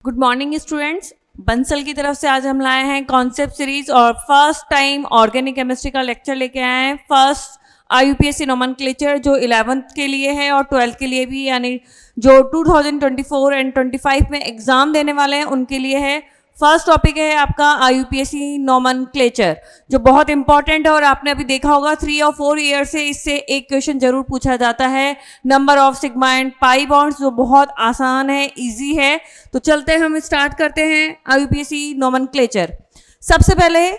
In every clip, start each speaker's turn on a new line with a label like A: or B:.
A: Good morning students. Bansal की तरफ से आज हम लाए हैं कॉन्सेप्ट सीरीज और फर्स्ट टाइम ऑर्गेनिक केमिस्ट्री का लेक्चर लेके आए हैं। फर्स्ट IUPAC नोमेनक्लेचर जो 11th के लिए है और 12th के लिए भी, यानी जो 2024 एंड 25 में एग्जाम देने वाले हैं उनके लिए है। फर्स्ट टॉपिक है आपका IUPAC नोमेनक्लेचर जो बहुत इंपॉर्टेंट है और आपने अभी देखा होगा 3 और 4 ईयर से इससे एक क्वेश्चन जरूर पूछा जाता है। Number of sigma and pi bonds जो बहुत आसान है, इजी है। तो चलते हैं, हम स्टार्ट करते हैं IUPAC नोमेनक्लेचर। सबसे पहले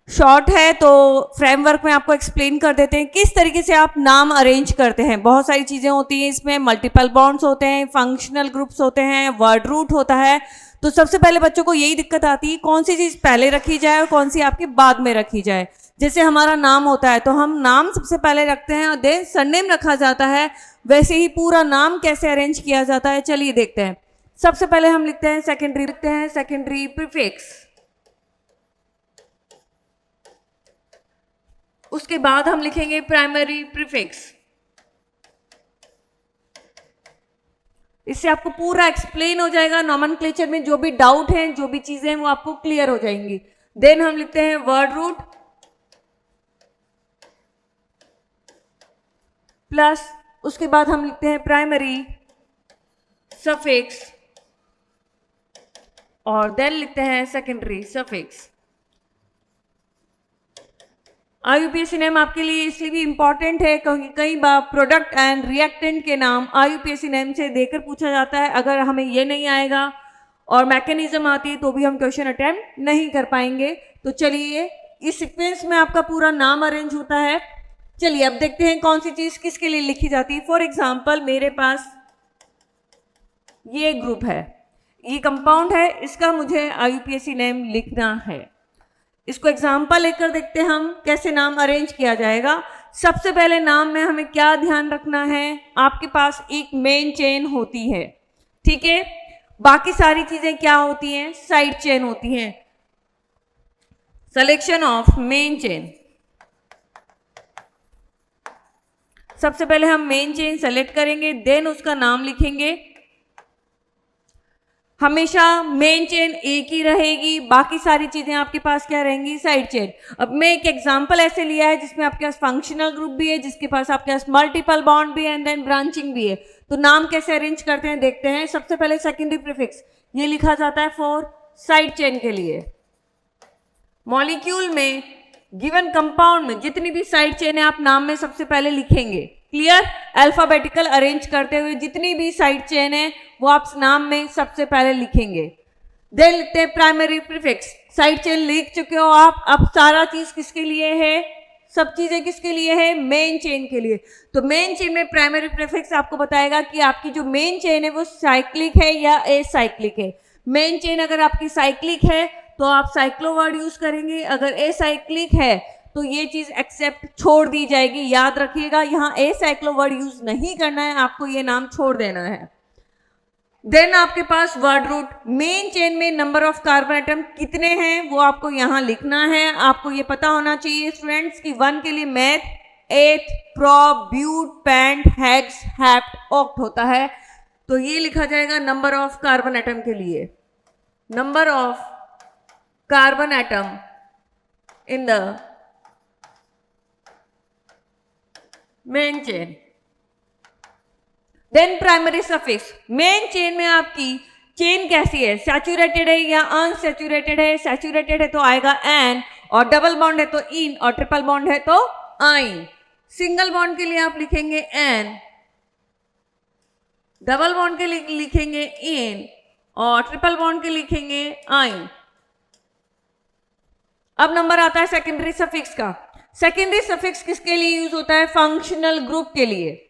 A: शॉर्ट है तो फ्रेमवर्क में आपको एक्सप्लेन कर देते हैं किस तरीके से आप नाम अरेंज करते हैं। बहुत सारी चीज़ें होती हैं इसमें, मल्टीपल बॉन्ड्स होते हैं, फंक्शनल ग्रुप्स होते हैं, वर्ड रूट होता है। तो सबसे पहले बच्चों को यही दिक्कत आती है कौन सी चीज़ पहले रखी जाए और कौन सी आपके बाद में रखी जाए। जैसे हमारा नाम होता है तो हम नाम सबसे पहले रखते हैं और देन सरनेम रखा जाता है। वैसे ही पूरा नाम कैसे अरेंज किया जाता है चलिए देखते हैं। सबसे पहले हम लिखते हैं सेकेंडरी प्रीफिक्स। उसके बाद हम लिखेंगे प्राइमरी प्रीफिक्स। इससे आपको पूरा एक्सप्लेन हो जाएगा। नोमेनक्लेचर में जो भी डाउट है, जो भी चीजें हैं वो आपको क्लियर हो जाएंगी। देन हम लिखते हैं वर्ड रूट प्लस उसके बाद हम लिखते हैं प्राइमरी सफिक्स और देन लिखते हैं सेकेंडरी सफिक्स। IUPAC नेम आपके लिए इसलिए भी इंपॉर्टेंट है क्योंकि कई बार प्रोडक्ट एंड रिएक्टेंट के नाम IUPAC नेम से देकर पूछा जाता है। अगर हमें ये नहीं आएगा और मैकेनिज्म आती है तो भी हम क्वेश्चन अटेम्प्ट नहीं कर पाएंगे। तो चलिए, इस सीक्वेंस में आपका पूरा नाम अरेंज होता है। चलिए अब देखते हैं कौन सी चीज़ किसके लिए लिखी जाती है। फॉर एग्जाम्पल मेरे पास ये ग्रुप है, ये कंपाउंड है, इसका मुझे IUPAC नेम लिखना है। इसको एग्जाम्पल लेकर देखते हैं हम कैसे नाम अरेंज किया जाएगा। सबसे पहले नाम में हमें क्या ध्यान रखना है, आपके पास एक मेन चेन होती है, ठीक है। बाकी सारी चीजें क्या होती हैं, साइड चेन होती हैं। Selection of main chain. सबसे पहले हम मेन चेन सेलेक्ट करेंगे, देन उसका नाम लिखेंगे। हमेशा मेन चेन एक ही रहेगी, बाकी सारी चीजें आपके पास क्या रहेंगी, साइड चेन। अब मैं एक एग्जांपल ऐसे लिया है जिसमें आपके पास फंक्शनल ग्रुप भी है, जिसके पास आपके पास मल्टीपल बॉन्ड भी है एंड देन ब्रांचिंग भी है। तो नाम कैसे अरेंज करते हैं देखते हैं। सबसे पहले सेकेंडरी प्रीफिक्स ये लिखा जाता है फॉर साइड चेन के लिए। मॉलिक्यूल में गिवन कंपाउंड में जितनी भी साइड चेन है आप नाम में सबसे पहले लिखेंगे। क्लियर? अल्फाबेटिकल अरेंज करते हुए जितनी भी साइड चेन है वो आप नाम में सबसे पहले लिखेंगे। देन लिखते हैं प्राइमरी प्रीफिक्स। साइड चेन लिख चुके हो आप, अब सारा चीज किसके लिए है, सब चीजें किसके लिए है, मेन चेन के लिए। तो मेन चेन में प्राइमरी प्रीफिक्स आपको बताएगा कि आपकी जो मेन चेन है वो साइक्लिक है या एसाइक्लिक है। मेन चेन अगर आपकी साइक्लिक है तो आप साइक्लो वर्ड यूज करेंगे, अगर एसाइक्लिक है तो ये चीज एक्सेप्ट छोड़ दी जाएगी। याद रखिएगा, यहाँ एसाइक्लो वर्ड यूज नहीं करना है, आपको ये नाम छोड़ देना है। देन आपके पास वर्ड रूट। मेन चेन में नंबर ऑफ कार्बन एटम कितने हैं वो आपको यहाँ लिखना है। आपको ये पता होना चाहिए स्टूडेंट्स कि 1 के लिए meth, 8 prop, but, pent, hex, hept, oct होता है। तो ये लिखा जाएगा नंबर ऑफ कार्बन एटम के लिए, number of carbon atom in the main chain. Then primary suffix. Main chain में आपकी चेन कैसी है, सैचुरेटेड है या अनसैचुरेटेड है। सैचुरेटेड है तो आएगा एन, और डबल बॉन्ड है तो इन, और ट्रिपल बॉन्ड है तो आइन। सिंगल बॉन्ड के लिए आप लिखेंगे एन, डबल बॉन्ड के लिए लिखेंगे इन, और ट्रिपल बॉन्ड के लिखेंगे आइन। अब नंबर आता है सेकेंडरी सफिक्स का। सेकेंडरी सफिक्स किसके लिए यूज होता है, फंक्शनल ग्रुप के लिए।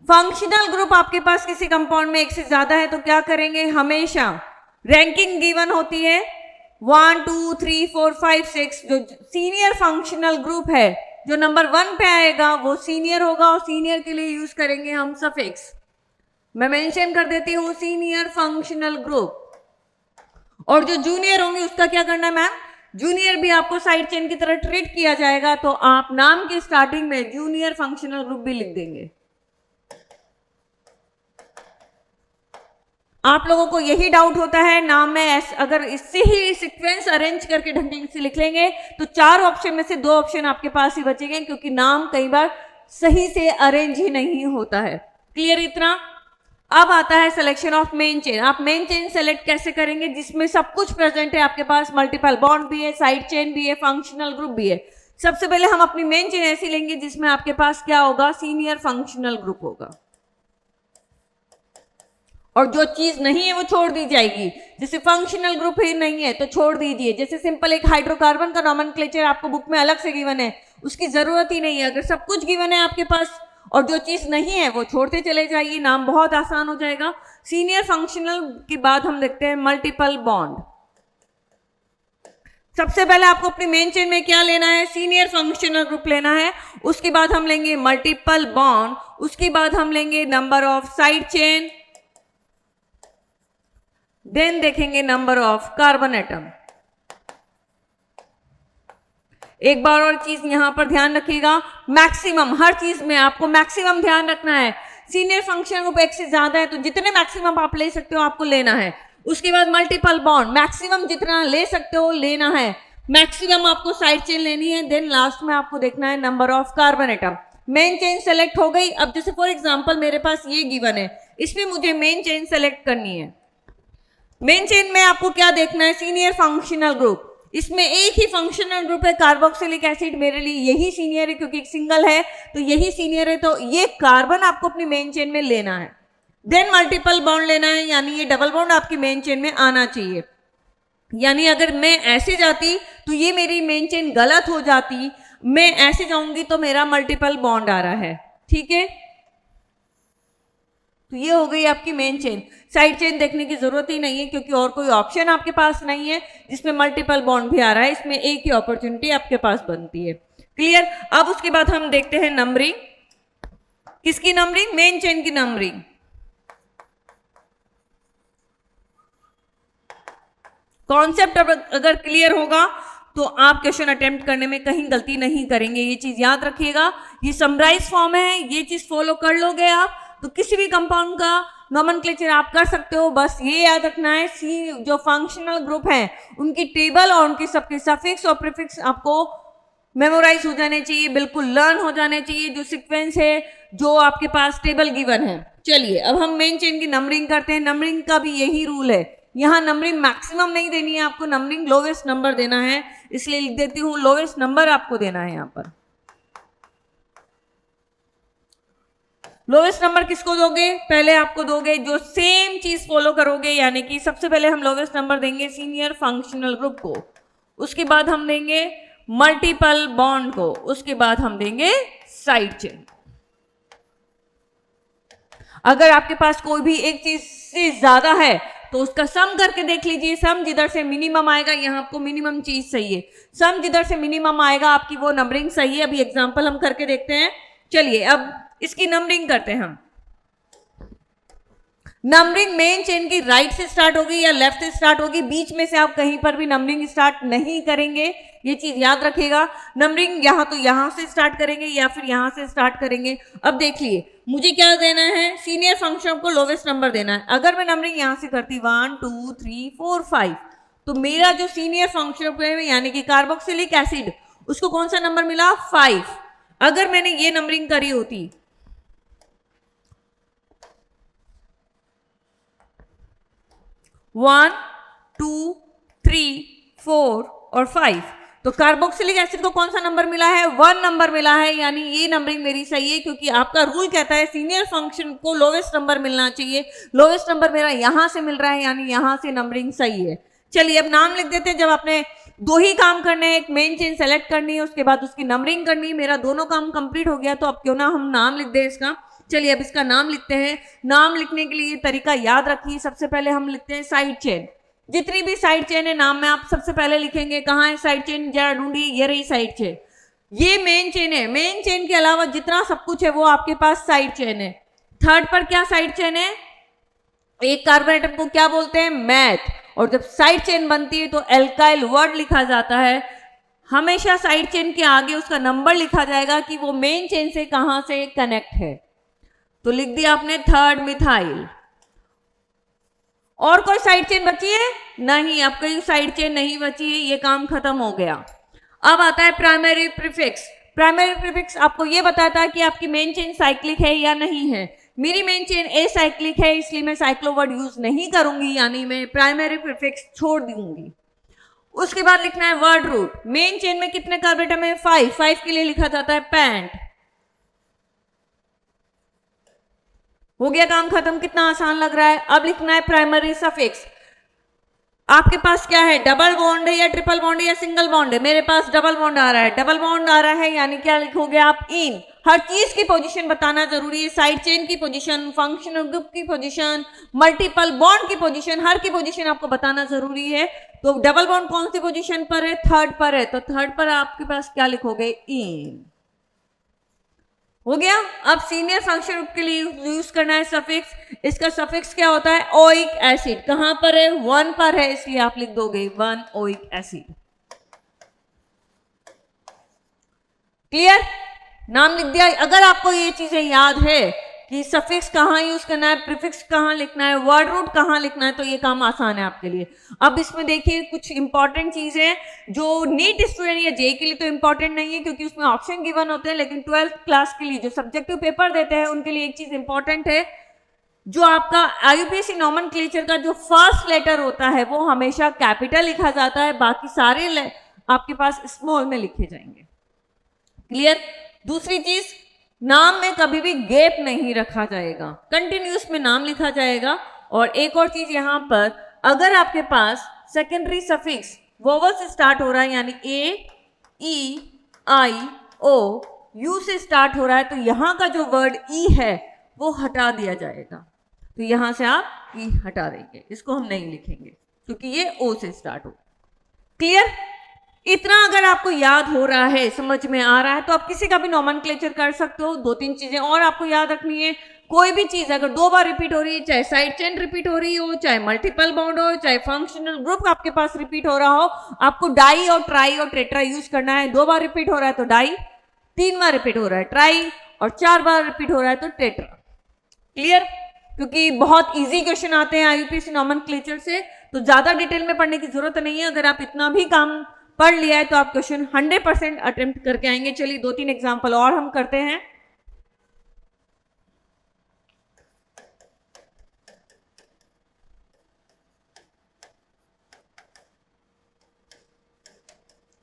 A: फंक्शनल ग्रुप आपके पास किसी कंपाउंड में एक से ज्यादा है तो क्या करेंगे, हमेशा रैंकिंग गिवन होती है 1 2 3 4 5 6। जो सीनियर फंक्शनल ग्रुप है, जो नंबर 1 पे आएगा वो सीनियर होगा, और सीनियर के लिए यूज करेंगे हम सफिक्स। मैं मेंशन कर देती हूँ सीनियर फंक्शनल ग्रुप। और जो जूनियर होंगे उसका क्या करना है मैम, जूनियर भी आपको साइड चेन की तरह ट्रीट किया जाएगा, तो आप नाम के स्टार्टिंग में जूनियर फंक्शनल ग्रुप भी लिख देंगे। आप लोगों को यही डाउट होता है नाम में, अगर इससे ही सीक्वेंस अरेंज करके ढंग से लिख लेंगे तो 4 ऑप्शन में से 2 ऑप्शन आपके पास ही बचेंगे, क्योंकि नाम कई बार सही से अरेंज ही नहीं होता है। क्लियर इतना? अब आता है सिलेक्शन ऑफ मेन चेन। आप मेन चेन सेलेक्ट कैसे करेंगे जिसमें सब कुछ प्रेजेंट है, आपके पास मल्टीपल बॉन्ड भी है, साइड चेन भी है, फंक्शनल ग्रुप भी है। सबसे पहले हम अपनी मेन चेन ऐसी लेंगे जिसमें आपके पास क्या होगा, सीनियर फंक्शनल ग्रुप होगा, और जो चीज नहीं है वो छोड़ दी जाएगी। जैसे फंक्शनल ग्रुप ही नहीं है तो छोड़ दीजिए। जैसे सिंपल एक हाइड्रोकार्बन का नोमेनक्लेचर आपको बुक में अलग से गिवन है, उसकी जरूरत ही नहीं है। अगर सब कुछ गिवन है आपके पास और जो चीज नहीं है वो छोड़ते चले जाइए, नाम बहुत आसान हो जाएगा। सीनियर फंक्शनल के बाद हम देखते हैं मल्टीपल बॉन्ड। सबसे पहले आपको अपनी मेन चेन में क्या लेना है, सीनियर फंक्शनल ग्रुप लेना है। उसके बाद हम लेंगे मल्टीपल बॉन्ड, उसके बाद हम लेंगे number of side chain, then देखेंगे नंबर ऑफ कार्बन एटम। एक बार और चीज यहां पर ध्यान रखिएगा, मैक्सिमम, हर चीज में आपको मैक्सिमम ध्यान रखना है। सीनियर फंक्शनल ग्रुप एक से ज्यादा है तो जितने मैक्सिमम आप ले सकते हो आपको लेना है। उसके बाद मल्टीपल बॉन्ड, मैक्सिमम जितना ले सकते हो लेना है, मैक्सिमम आपको साइड चेन लेनी है। देन लास्ट में आपको देखना है number of carbon atom. Main chain select हो गई। अब जैसे फॉर एग्जांपल मेरे पास ये गिवन है, इसमें मुझे मेन चेन सेलेक्ट करनी है। मेन चेन में आपको क्या देखना है, सीनियर फंक्शनल ग्रुप। इसमें एक ही फंक्शनल ग्रुप है कार्बोक्सिलिक एसिड, मेरे लिए यही सीनियर है क्योंकि एक सिंगल है तो यही सीनियर है, तो ये कार्बन आपको अपनी मेन चेन में लेना है। देन मल्टीपल बॉन्ड लेना है, यानी ये डबल बॉन्ड आपकी मेन चेन में आना चाहिए। यानी अगर मैं ऐसे जाती तो ये मेरी मेन चेन गलत हो जाती, मैं ऐसे जाऊंगी तो मेरा मल्टीपल बॉन्ड आ रहा है। ठीक है, तो ये हो गई आपकी मेन चेन। साइड चेन देखने की जरूरत ही नहीं है क्योंकि और कोई ऑप्शन आपके पास नहीं है जिसमें मल्टीपल बॉन्ड भी आ रहा है, इसमें एक ही अपॉर्चुनिटी आपके पास बनती है। क्लियर? अब उसके बाद हम देखते हैं नंबरिंग। किसकी नंबरिंग? मेन चेन की नंबरिंग। कॉन्सेप्ट अगर क्लियर होगा तो आप क्वेश्चन अटेम्प्ट करने में कहीं गलती नहीं करेंगे, ये चीज याद रखिएगा। ये समराइज फॉर्म है, ये चीज फॉलो कर लोगे आप तो किसी भी कंपाउंड का नोमेनक्लेचर आप कर सकते हो। बस ये याद रखना है, सी जो फंक्शनल ग्रुप हैं उनकी टेबल और उनके सबके सफिक्स और प्रीफिक्स आपको मेमोराइज हो जाने चाहिए, बिल्कुल लर्न हो जाने चाहिए, जो सीक्वेंस है जो आपके पास टेबल गिवन है। चलिए अब हम मेन चेन की नंबरिंग करते हैं। नंबरिंग का भी यही रूल है, यहाँ नंबरिंग मैक्सिमम नहीं देनी है आपको, नंबरिंग लोवेस्ट नंबर देना है, इसलिए लिख देती हूँ लोवेस्ट नंबर आपको देना है। यहाँ पर लोवेस्ट नंबर किसको दोगे? पहले आपको दोगे जो सेम चीज फॉलो करोगे, यानी कि सबसे पहले हम लोवेस्ट नंबर देंगे सीनियर फंक्शनल ग्रुप को, उसके बाद हम देंगे मल्टीपल बॉन्ड को, उसके बाद हम देंगे साइड चेन। अगर आपके पास कोई भी एक चीज से ज्यादा है तो उसका सम करके देख लीजिए। सम जिधर से मिनिमम आएगा, यहाँ आपको मिनिमम चीज सही है, सम जिधर से मिनिमम आएगा आपकी वो नंबरिंग सही है। अभी एग्जांपल हम करके देखते हैं। चलिए अब इसकी नंबरिंग करते हैं हम। नंबरिंग मेन चेन की राइट से स्टार्ट होगी या लेफ्ट से स्टार्ट होगी, बीच में से आप कहीं पर भी नंबरिंग स्टार्ट नहीं करेंगे, ये चीज याद रखिएगा। नंबरिंग यहाँ तो यहाँ से स्टार्ट करेंगे या फिर यहाँ से स्टार्ट करेंगे। अब देखिए मुझे क्या देना है, सीनियर फंक्शन को लोवेस्ट नंबर देना है। अगर मैं नंबरिंग यहाँ से करती 1 2 3 4 5 तो मेरा जो सीनियर फंक्शन है यानी कि कार्बोक्सिलिक एसिड, उसको कौन सा नंबर मिला? 5। अगर मैंने ये नंबरिंग करी होती 1 2 3 4 और 5 तो कार्बोक्सिलिक एसिड को कौन सा नंबर मिला है? 1 नंबर मिला है, यानी ये नंबरिंग मेरी सही है क्योंकि आपका रूल कहता है सीनियर फंक्शन को लोवेस्ट नंबर मिलना चाहिए। लोवेस्ट नंबर मेरा यहां से मिल रहा है, यानी यहां से नंबरिंग सही है। चलिए अब नाम लिख देते हैं। जब आपने 2 ही काम करने हैं, एक मेन चेन सेलेक्ट करनी है, उसके बाद उसकी नंबरिंग करनी है, मेरा दोनों काम कंप्लीट हो गया, तो अब क्यों ना हम नाम लिख दें इसका। चलिए अब इसका नाम लिखते हैं। नाम लिखने के लिए तरीका याद रखिए। सबसे पहले हम लिखते हैं साइड चेन। जितनी भी साइड चेन है नाम में आप सबसे पहले लिखेंगे। कहाँ है साइड चेन? जरा ढूंढिए, ये रही साइड चेन, ये मेन चेन है। मेन चेन के अलावा जितना सब कुछ है वो आपके पास साइड चेन है। थर्ड पर क्या साइड चेन है? एक कार्बन एटम को क्या बोलते हैं? मैथ। और जब साइड चेन बनती है तो एल्काइल वर्ड लिखा जाता है। हमेशा साइड चेन के आगे उसका नंबर लिखा जाएगा कि वो मेन चेन से कहां से कनेक्ट है। तो लिख दिया आपने 3rd मिथाइल। और कोई साइड चेन बची है? नहीं, अब कोई साइड चेन नहीं बची है, ये काम खत्म हो गया। अब आता है प्राइमरी प्रीफिक्स। प्राइमरी प्रीफिक्स आपको ये बताता है कि आपकी मेन चेन साइक्लिक है या नहीं है। मेरी मेन चेन एसाइक्लिक है, इसलिए मैं साइक्लो वर्ड यूज नहीं करूंगी, यानी मैं प्राइमरी प्रीफिक्स छोड़ दूंगी। उसके बाद लिखना है वर्ड रूट। मेन चेन में कितने कार्बोरेटम है? 5 के लिए लिखा जाता है पैंट। हो गया काम खत्म, कितना आसान लग रहा है। अब लिखना है प्राइमरी सफिक्स। आपके पास क्या है? डबल बॉन्ड है या ट्रिपल बॉन्ड है या सिंगल बॉन्ड है? मेरे पास डबल बॉन्ड आ रहा है। डबल बॉन्ड आ रहा है यानी क्या लिखोगे आप? इन। हर चीज की पोजीशन बताना जरूरी है, साइड चेन की पोजीशन, फंक्शनल ग्रुप की पोजीशन, मल्टीपल बॉन्ड की पोजीशन, हर की पोजीशन आपको बताना जरूरी है। तो डबल बॉन्ड कौन सी पोजीशन पर है? थर्ड पर है, तो थर्ड पर आपके पास क्या लिखोगे? इन। हो गया। अब सीनियर फंक्शन ग्रुप के लिए यूज करना है सफिक्स। इसका सफिक्स क्या होता है? Oic acid. कहां पर है? 1 पर है, इसलिए आप लिख दोगे 1 ओइक एसिड। क्लियर? नाम लिख दिया। अगर आपको ये चीजें याद है कि सफिक्स कहाँ यूज करना है, प्रीफिक्स कहाँ लिखना है, वर्ड रूट कहाँ लिखना है, तो ये काम आसान है आपके लिए। अब इसमें देखिए कुछ इंपॉर्टेंट चीजें जो नीट स्टूडेंट या जे के लिए तो इंपॉर्टेंट नहीं है क्योंकि उसमें ऑप्शन गिवन होते हैं, लेकिन 12th क्लास के लिए जो सब्जेक्टिव पेपर देते हैं उनके लिए एक चीज इंपॉर्टेंट है। जो आपका आईयूपीएससी नॉमेनक्लेचर का जो फर्स्ट लेटर होता है वो हमेशा कैपिटल लिखा जाता है, बाकी सारे आपके पास स्मॉल में लिखे जाएंगे। क्लियर? दूसरी चीज, नाम में कभी भी गैप नहीं रखा जाएगा, कंटिन्यूस में नाम लिखा जाएगा। और एक और चीज यहां पर, अगर आपके पास सेकेंडरी सफिक्स वोवल से स्टार्ट हो रहा है यानी ए, ई, आई, ओ, यू से स्टार्ट हो रहा है, तो यहां का जो वर्ड ई है वो हटा दिया जाएगा। तो यहां से आप ई हटा देंगे, इसको हम नहीं लिखेंगे क्योंकि ये ओ से स्टार्ट हो। क्लियर? इतना अगर आपको याद हो रहा है, समझ में आ रहा है, तो आप किसी का भी नॉमेनक्लेचर कर सकते हो। 2-3 चीजें और आपको याद रखनी है। कोई भी चीज अगर 2 बार रिपीट हो रही है, चाहे साइड चेन रिपीट हो रही हो, चाहे मल्टीपल बॉन्ड हो, चाहे फंक्शनल ग्रुप आपके पास रिपीट हो रहा हो, आपको डाई और ट्राई और टेट्रा यूज करना है। 2 बार रिपीट हो रहा है तो डाई, 3 बार रिपीट हो रहा है ट्राई, और 4 बार रिपीट हो रहा है तो टेट्रा। क्लियर? क्योंकि बहुत इजी क्वेश्चन आते हैं आईयूपीएससी नॉमेनक्लेचर से, तो ज्यादा डिटेल में पढ़ने की जरूरत नहीं है। अगर आप इतना भी काम पढ़ लिया है तो आप क्वेश्चन 100% अटेम्प्ट करके आएंगे। चलिए 2-3 एग्जांपल और हम करते हैं।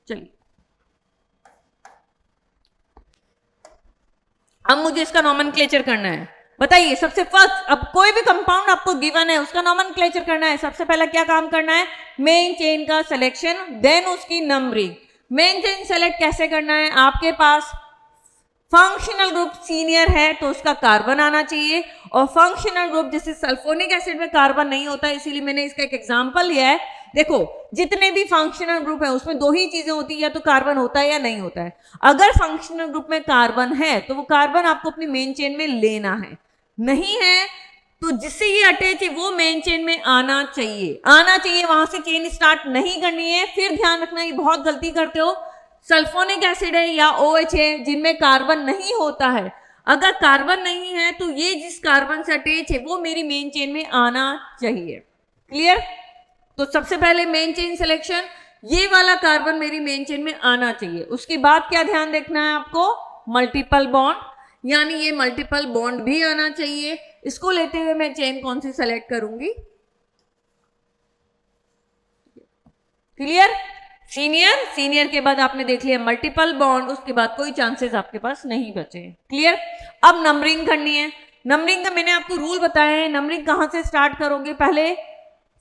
A: चलिए, अब मुझे इसका नॉमेनक्लेचर करना है। बताइए सबसे फर्स्ट, अब कोई भी कंपाउंड आपको गिवन है उसका नॉमेनक्लेचर करना है। सबसे पहला क्या काम करना है? मेन चेन का सिलेक्शन, देन उसकी नंबरिंग। मेन चेन सेलेक्ट कैसे करना है? आपके पास फंक्शनल ग्रुप सीनियर है तो उसका कार्बन आना चाहिए, और फंक्शनल ग्रुप जैसे सल्फोनिक एसिड में कार्बन नहीं होता, इसीलिए मैंने इसका एक एग्जांपल लिया है। देखो जितने भी फंक्शनल ग्रुप है उसमें 2 ही चीजें होती है, या तो कार्बन होता है या नहीं होता है। अगर फंक्शनल ग्रुप में कार्बन है तो वो कार्बन आपको अपनी मेन चेन में लेना है, नहीं है तो जिससे ये अटैच है वो मेन चेन में आना चाहिए, वहां से चेन स्टार्ट नहीं करनी है। फिर ध्यान रखना, ये बहुत गलती करते हो, सल्फोनिक एसिड है या OH है जिनमें कार्बन नहीं होता है, अगर कार्बन नहीं है तो ये जिस कार्बन से अटैच है वो मेरी मेन चेन में आना चाहिए। क्लियर? तो सबसे पहले मेन चेन सिलेक्शन, ये वाला कार्बन मेरी मेन चेन में आना चाहिए। उसके बाद क्या ध्यान देखना है आपको? मल्टीपल बॉन्ड, यानी ये मल्टीपल बॉन्ड भी आना चाहिए। इसको लेते हुए मैं चेन कौन सी सेलेक्ट करूंगी? क्लियर? सीनियर के बाद आपने देख लिया मल्टीपल बॉन्ड, उसके बाद कोई चांसेस आपके पास नहीं बचे। क्लियर? अब नंबरिंग करनी है। नंबरिंग का मैंने आपको रूल बताया है। नंबरिंग कहां से स्टार्ट करोगे? पहले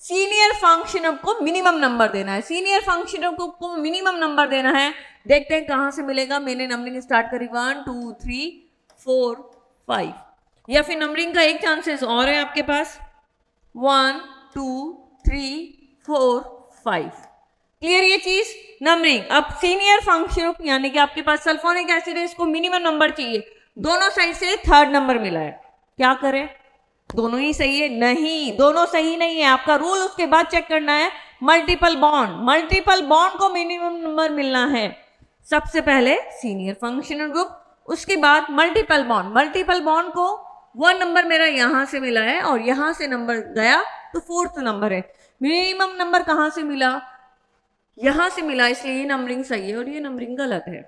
A: सीनियर फंक्शनल को मिनिमम नंबर देना है, सीनियर फंक्शनल को मिनिमम नंबर देना है। देखते हैं कहां से मिलेगा। मैंने नंबरिंग स्टार्ट करी 1 2 3 4 5, या फिर नंबरिंग का एक चांसेस और है आपके पास 1 2 3 4 5। क्लियर ये चीज? नंबरिंग। अब सीनियर फंक्शन यानी कि आपके पास सल्फोनिक एसिड है, इसको मिनिमम नंबर चाहिए, दोनों साइड से 3rd नंबर मिला है, क्या करें? दोनों ही सही है? नहीं, दोनों सही नहीं है। आपका रूल उसके बाद चेक करना है। मल्टीपल बॉन्ड को मिनिमम नंबर मिलना है। सबसे पहले सीनियर फंक्शनल ग्रुप, उसके बाद मल्टीपल बॉन्ड को 1 नंबर मेरा यहां से मिला है और यहां से नंबर गया तो फोर्थ नंबर है। मिनिमम नंबर कहाँ से मिला, यहां से मिला, इसलिए ये नंबरिंग सही है और ये नंबरिंग गलत है।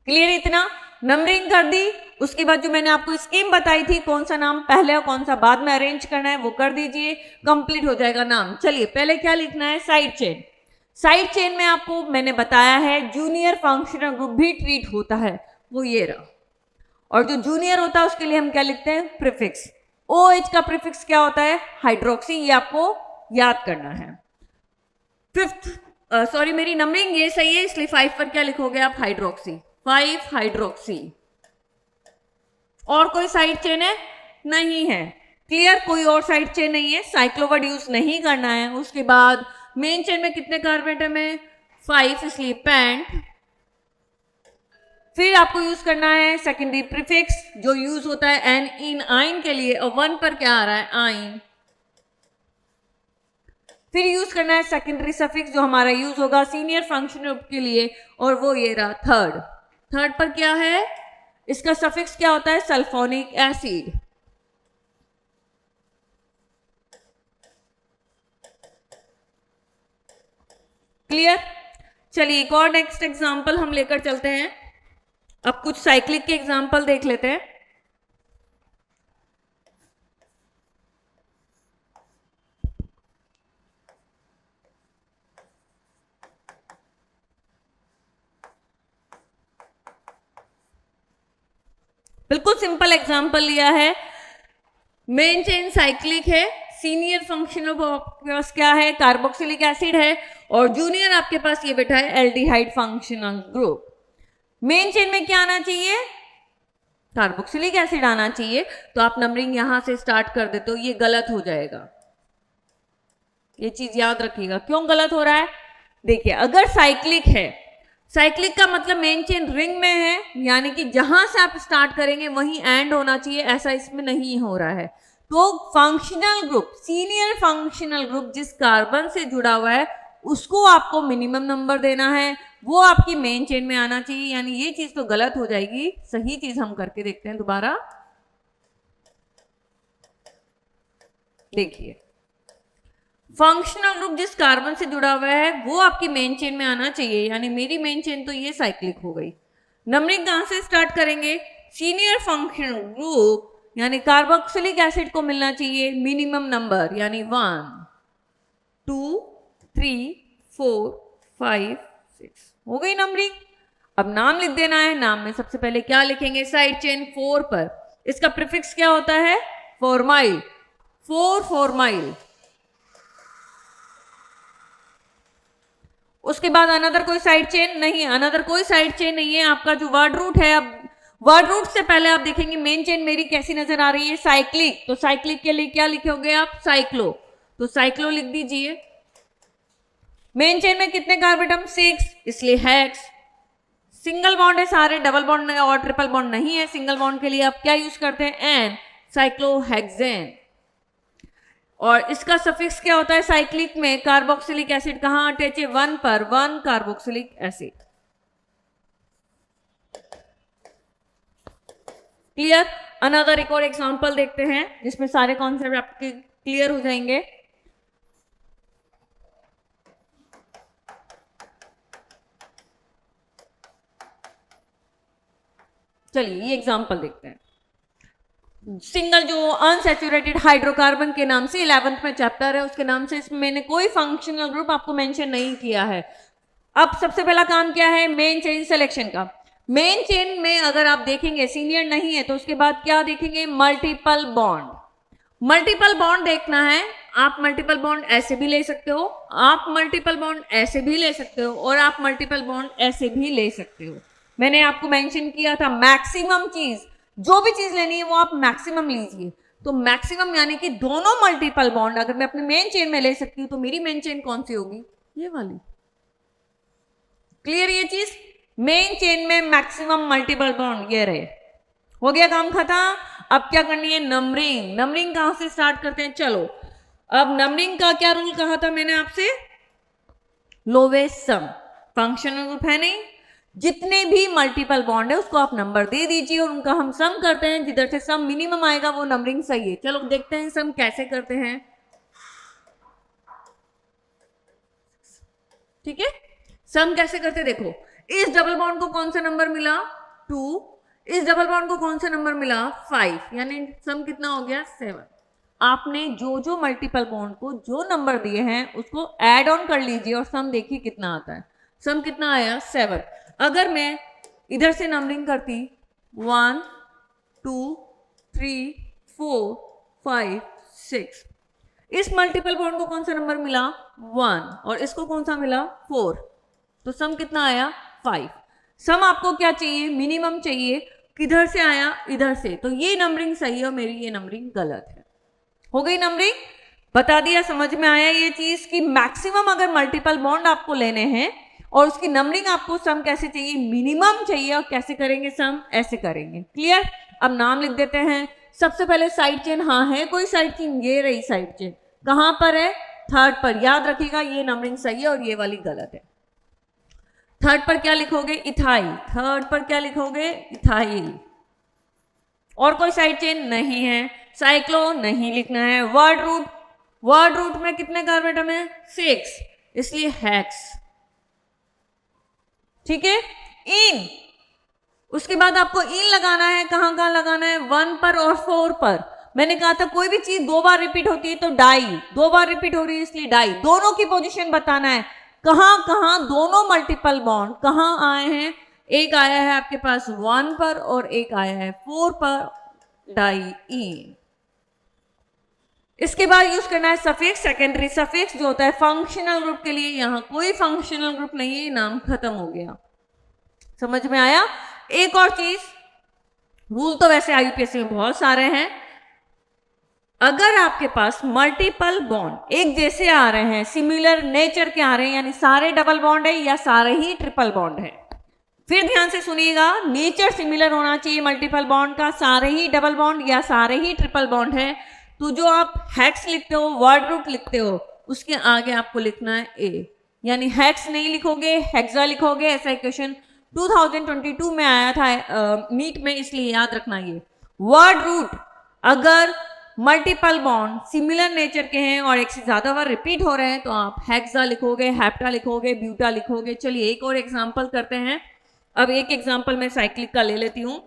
A: क्लियर इतना, नंबरिंग कर दी। उसके बाद जो मैंने आपको स्कीम बताई थी, कौन सा नाम पहले और कौन सा बाद में अरेंज करना है वो कर दीजिए, कंप्लीट हो जाएगा नाम। चलिए पहले क्या लिखना है, साइड चेन। साइड चेन में आपको मैंने बताया है जूनियर फंक्शनल ग्रुप भी ट्रीट होता है, वो ये रहा। और जो जूनियर होता है उसके लिए हम क्या लिखते हैं, प्रीफिक्स। OH का प्रीफिक्स क्या होता है, हाइड्रोक्सी, ये आपको याद करना है। फिफ्थ सॉरी मेरी नंबरिंग ये सही है, इसलिए 5 पर क्या लिखोगे आप, हाइड्रोक्सी, 5 हाइड्रोक्सी। और कोई साइड चेन है, नहीं है। क्लियर, कोई और साइड चेन नहीं है, साइक्लोवर्ड यूज नहीं करना है। उसके बाद मेन चेन में कितने कार्बन एटम है, 5, इसलिए पेंट। फिर आपको यूज करना है सेकेंडरी प्रीफिक्स जो यूज होता है एन इन आइन के लिए, और 1 पर क्या आ रहा है, आइन। फिर यूज करना है सेकेंडरी सफिक्स जो हमारा यूज होगा सीनियर फंक्शनल के लिए, और वो ये रहा थर्ड। थर्ड पर क्या है, इसका सफिक्स क्या होता है, सल्फोनिक एसिड। क्लियर, चलिए एक और नेक्स्ट एग्जांपल हम लेकर चलते हैं। अब कुछ साइक्लिक के एग्जांपल देख लेते हैं। बिल्कुल सिंपल एग्जांपल लिया है, मेन चेन साइक्लिक है, सीनियर फंक्शनल आपके पास क्या है, कार्बोक्सिलिक एसिड है, और जूनियर आपके पास ये बैठा है aldehyde functional group. Main chain में क्या आना चाहिए, कार्बोक्सिलिक एसिड आना चाहिए, तो आप नंबरिंग यहां से स्टार्ट कर देते हो, ये गलत हो जाएगा। ये चीज याद रखिएगा, क्यों गलत हो रहा है। देखिए अगर साइक्लिक है, साइक्लिक का मतलब मेन चेन रिंग में है, यानी कि जहां से आप स्टार्ट करेंगे वहीं एंड होना चाहिए, ऐसा इसमें नहीं हो रहा है। तो functional group, senior functional group जिस कार्बन से जुड़ा हुआ है उसको आपको मिनिमम नंबर देना है, वो आपकी मेन चेन में आना चाहिए, यानी ये चीज तो गलत हो जाएगी। सही चीज हम करके देखते हैं दोबारा। देखिए फंक्शनल ग्रुप जिस कार्बन से जुड़ा हुआ है वो आपकी मेन चेन में आना चाहिए, यानी मेरी मेन चेन तो ये साइक्लिक हो गई। नंबरिंग कहां से स्टार्ट करेंगे, सीनियर फंक्शनल ग्रुप यानी कार्बोक्सिलिक एसिड को मिलना चाहिए मिनिमम नंबर, यानी 1 2 3 4 5 6 हो गई नंबरिंग। अब नाम लिख देना है। नाम में सबसे पहले क्या लिखेंगे, साइड चेन 4 पर इसका प्रीफिक्स क्या होता है, फॉर्माइल, 4 फॉर्माइल। उसके बाद अनदर कोई साइड चेन नहीं, अनदर कोई साइड चेन नहीं है। आपका जो वर्ड रूट है, अब वर्ड रूट से पहले आप देखेंगे मेन चेन मेरी कैसी नजर आ रही है, साइक्लिक। तो साइक्लिक के लिए क्या लिखोगे आप, साइक्लो, तो साइक्लो लिख दीजिए। मेन चेन में कितने कार्बन एटम, 6, इसलिए हेक्स। सिंगल बॉन्ड है सारे, डबल बॉन्ड और ट्रिपल बॉन्ड नहीं है। सिंगल बॉन्ड के लिए आप क्या यूज करते हैं, एन, साइक्लोहेक्सेन। और इसका सफिक्स क्या होता है साइक्लिक में, कार्बोक्सिलिक एसिड कहां अटैच है, 1 पर, 1 कार्बोक्सिलिक एसिड। क्लियर, अनदर एक और एग्जांपल देखते हैं जिसमें सारे कॉन्सेप्ट आपके क्लियर हो जाएंगे। चलिए ये एग्जांपल देखते हैं। सिंगल जो अनसैचुरेटेड हाइड्रोकार्बन के नाम से 11th में चैप्टर है उसके नाम से इसमें मैंने कोई फंक्शनल ग्रुप आपको मेंशन नहीं किया है। अब सबसे पहला काम क्या है, मेन चेन सिलेक्शन का। मेन चेन में अगर आप देखेंगे सीनियर नहीं है तो उसके बाद क्या देखेंगे, मल्टीपल बॉन्ड। मल्टीपल बॉन्ड देखना है, आप मल्टीपल बॉन्ड ऐसे भी ले सकते हो, आप मल्टीपल बॉन्ड ऐसे भी ले सकते हो, और आप मल्टीपल बॉन्ड ऐसे भी ले सकते हो। मैंने आपको मेंशन किया था मैक्सिमम चीज, जो भी चीज लेनी है वो आप मैक्सिमम लीजिए। तो मैक्सिमम यानी कि दोनों मल्टीपल बॉन्ड अगर मैं अपनी मेन चेन में ले सकती हूं तो मेरी मेन चेन कौन सी होगी, ये वाली। क्लियर ये चीज, मेन चेन में मैक्सिमम मल्टीपल बॉन्ड ये रहे। हो गया काम खत्म। अब क्या करनी है, नंबरिंग। नंबरिंग कहां से स्टार्ट करते हैं, चलो अब नंबरिंग का क्या रूल कहा था मैंने आपसे, लोवेस्ट सम। फंक्शनल ग्रुप है नहीं, जितने भी मल्टीपल बॉन्ड है उसको आप नंबर दे दीजिए और उनका हम सम करते हैं, जिधर से सम मिनिमम आएगा वो नंबरिंग सही है। चलो देखते हैं सम कैसे करते हैं। ठीक है। सम कैसे करते देखो, इस डबल बॉन्ड को कौन सा नंबर मिला 2, इस डबल बॉन्ड को कौन सा नंबर मिला 5, यानी सम कितना हो गया 7। आपने जो जो मल्टीपल बॉन्ड को जो नंबर दिए हैं उसको ऐड ऑन कर लीजिए और सम देखिए कितना आता है। सम कितना आया 7। अगर मैं इधर से नंबरिंग करती 1 2 3 4 5 6, इस मल्टीपल बॉन्ड को कौन सा नंबर मिला 1 और इसको कौन सा मिला 4, तो सम कितना आया 5। सम आपको क्या चाहिए, मिनिमम चाहिए, किधर से आया इधर से, तो ये नंबरिंग सही है और मेरी ये नंबरिंग गलत है। हो गई नंबरिंग, बता दिया, समझ में आया ये चीज कि मैक्सिमम अगर मल्टीपल बॉन्ड आपको लेने हैं और उसकी नंबरिंग आपको सम कैसे चाहिए, मिनिमम चाहिए, और कैसे करेंगे सम, ऐसे करेंगे। क्लियर। अब नाम लिख देते हैं। सबसे पहले साइड चेन, हाँ है कोई साइड चेन, ये रही साइड चेन, कहां पर है 3rd पर, याद रखिएगा ये नंबरिंग सही है और ये वाली गलत है। 3rd पर क्या लिखोगे इथाइल, 3rd पर क्या लिखोगे इथाइल। और कोई साइड चेन नहीं है। साइक्लो नहीं लिखना है। वर्ड रूट, वर्ड रूट में कितने कार्बेटम है 6, इसलिए हेक्स। ठीक है। इन, उसके बाद आपको इन लगाना है, कहां कहां लगाना है 1 पर और 4 पर। मैंने कहा था कोई भी चीज 2 बार रिपीट होती है तो डाई, 2 बार रिपीट हो रही है इसलिए डाई। दोनों की पोजीशन बताना है, कहां कहां दोनों मल्टीपल बॉन्ड कहां आए हैं। एक आया है आपके पास 1 पर और एक आया है 4 पर, डाई इन। इसके बाद यूज करना है सफिक्स, सेकेंडरी सफिक्स जो होता है फंक्शनल ग्रुप के लिए। यहां कोई फंक्शनल ग्रुप नहीं है, नाम खत्म हो गया। समझ में आया। एक और चीज, रूल तो वैसे आईयूपीएससी में बहुत सारे हैं, अगर आपके पास मल्टीपल बॉन्ड एक जैसे आ रहे हैं, सिमिलर नेचर के आ रहे हैं, यानी सारे डबल बॉन्ड है या सारे ही ट्रिपल बॉन्ड है, फिर ध्यान से सुनिएगा, नेचर सिमिलर होना चाहिए मल्टीपल बॉन्ड का, सारे ही डबल बॉन्ड या सारे ही ट्रिपल बॉन्ड है, तो जो आप हेक्स लिखते हो, वर्ड रूट लिखते हो, उसके आगे आपको लिखना है ए, यानी हेक्स नहीं लिखोगे हेक्सा लिखोगे। ऐसा क्वेश्चन 2022 में आया था नीट में, इसलिए याद रखना ये वर्ड रूट। अगर मल्टीपल बॉन्ड सिमिलर नेचर के हैं और एक से ज्यादा बार रिपीट हो रहे हैं तो आप हेक्सा लिखोगे, हेप्टा लिखोगे, ब्यूटा लिखोगे। चलिए एक और एग्जांपल करते हैं। अब एक एग्जांपल मैं साइक्लिक का ले लेती हूं।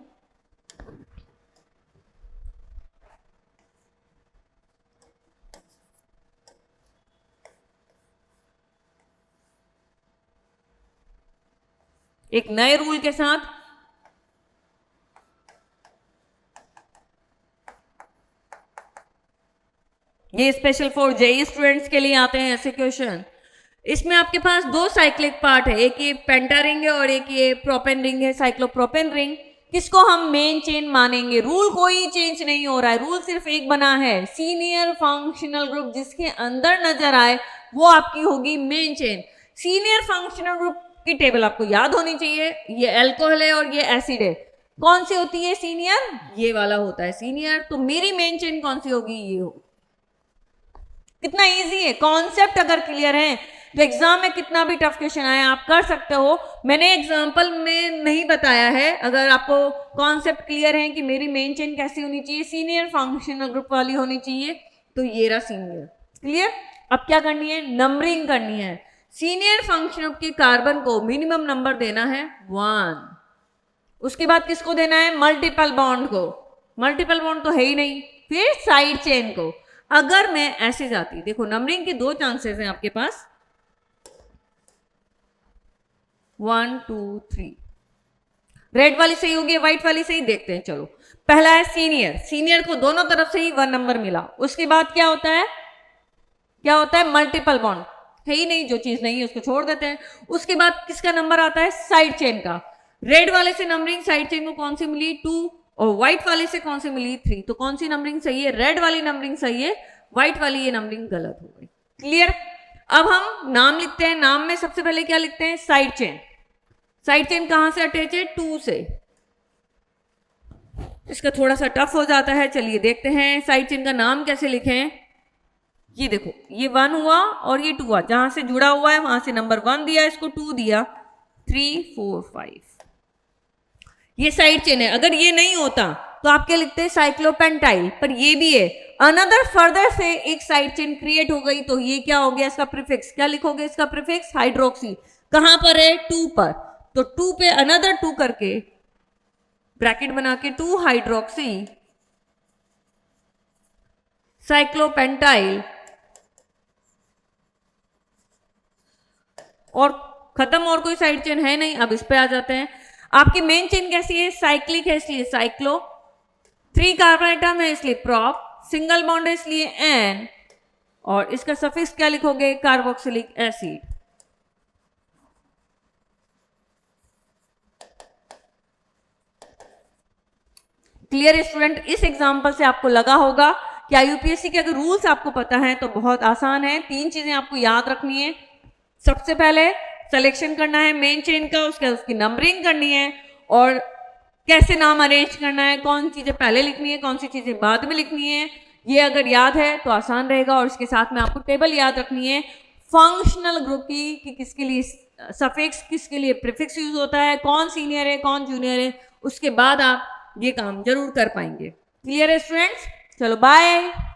A: एक नए रूल के साथ। ये स्पेशल फॉर जेई स्टूडेंट्स के लिए आते हैं ऐसे क्वेश्चन। इसमें आपके पास 2 साइक्लिक पार्ट है, एक ये पेंटा रिंग है और एक ये प्रोपेन रिंग है, साइक्लोप्रोपेन रिंग। किसको हम मेन चेन मानेंगे? रूल कोई चेंज नहीं हो रहा है, रूल सिर्फ एक बना है, सीनियर फंक्शनल ग्रुप जिसके अंदर नजर आए वो आपकी होगी main chain. Senior functional group की टेबल आपको याद होनी चाहिए। ये अल्कोहल है और ये एसिड है, कौन सी होती है सीनियर? ये वाला होता है सीनियर। तो मेरी मेन चेन कौन सी होगी? ये होगी। कितना इजी है, कॉन्सेप्ट अगर क्लियर है तो एग्जाम में कितना भी टफ क्वेश्चन आए आप कर सकते हो। मैंने एग्जांपल में नहीं बताया है, अगर आपको कॉन्सेप्ट क्लियर है कि मेरी मेन चेन कैसी होनी चाहिए, सीनियर फंक्शनल ग्रुप वाली होनी चाहिए, तो ये रहा सीनियर। क्लियर। अब क्या करनी है? नंबरिंग करनी है। सीनियर फंक्शनल ग्रुप के कार्बन को मिनिमम नंबर देना है 1। उसके बाद किसको देना है? मल्टीपल बॉन्ड को। मल्टीपल बॉन्ड तो है ही नहीं, फिर साइड चेन को। अगर मैं ऐसे जाती, देखो नंबरिंग के 2 चांसेस हैं आपके पास, 1 2 3। रेड वाली सही होगी, व्हाइट वाली सही? देखते हैं। चलो पहला है सीनियर, सीनियर को दोनों तरफ से ही 1 नंबर मिला। उसके बाद क्या होता है? क्या होता है? मल्टीपल बॉन्ड है ही नहीं, जो चीज नहीं है उसको छोड़ देते हैं। उसके बाद किसका नंबर आता है? साइड चेन का। रेड वाले से नंबरिंग साइड चेन को कौन सी मिली? 2, और व्हाइट वाले से कौन सी मिली? 3। तो कौन सी नंबरिंग सही है? रेड वाली नंबरिंग सही है, व्हाइट वाली ये नंबरिंग गलत हो गई। क्लियर। अब हम नाम लिखते हैं। नाम में सबसे पहले क्या लिखते हैं? Side chain. साइड चेन कहां से अटैच है? 2 से। इसका थोड़ा सा टफ हो जाता है, चलिए देखते हैं साइड चेन का नाम कैसे लिखें। ये देखो, ये 1 हुआ और ये 2 हुआ, जहां से जुड़ा हुआ है वहां से नंबर 1 दिया, इसको 2 दिया, 3 4 5। ये साइड चेन है। अगर ये नहीं होता तो आप क्या लिखते हैं? साइक्लोपेंटाइल। पर ये भी है, अनदर फर्दर से एक साइड चेन क्रिएट हो गई, तो ये क्या हो गया इसका प्रीफिक्स, क्या लिखोगे इसका प्रीफिक्स, हाइड्रोक्सी। कहां पर है, 2 पर, तो 2 पे अनदर 2 करके ब्रैकेट बना के 2 हाइड्रोक्सी साइक्लोपेंटाइल, और खत्म, और कोई साइड चेन है नहीं। अब इस पे आ जाते हैं। आपकी मेन चेन कैसी है, साइक्लिक है इसलिए साइक्लो, 3 कार्बन आइटम है इसलिए प्रॉप, सिंगल बॉन्ड है इसलिए एन, और इसका सफिक्स क्या लिखोगे, कार्बोक्सिलिक एसिड। क्लियर स्टूडेंट, इस एग्जांपल से आपको लगा होगा कि यूपीएससी के अगर रूल्स आपको पता है तो बहुत आसान है। 3 चीजें आपको याद रखनी है। सबसे पहले सिलेक्शन करना है मेन चेन का, उसकी नंबरिंग करनी है, और कैसे नाम अरेंज करना है, कौन चीजें पहले लिखनी है, कौन सी चीजें बाद में लिखनी है, ये अगर याद है तो आसान रहेगा। और इसके साथ में आपको टेबल याद रखनी है फंक्शनल ग्रुप की, कि किसके लिए सफिक्स, किसके लिए प्रीफिक्स यूज होता है, कौन सीनियर है कौन जूनियर है, उसके बाद आप ये काम जरूर कर पाएंगे। क्लियर है स्टूडेंट्स, चलो बाय।